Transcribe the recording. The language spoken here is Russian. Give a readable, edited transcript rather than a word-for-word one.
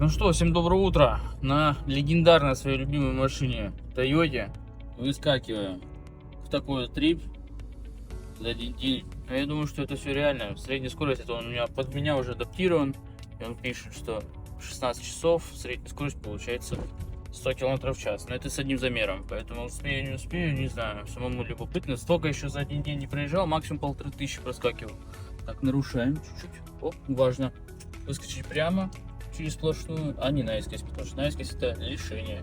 Ну что, всем доброе утро. На легендарной своей любимой машине Toyota выскакиваю в такой вот трип за один день. А я думаю, что это все реально. Средняя скорость, это он у меня под меня уже адаптирован. И он пишет, что 16 часов средняя скорость получается 100 км в час. Но это с одним замером. Поэтому успею, не успею, не знаю. Самому любопытно. Столько еще за один день не проезжал. Максимум 1500 проскакивал. Так, нарушаем чуть-чуть. О, важно выскочить прямо через сплошную, а не наискось, потому что наискось это лишение.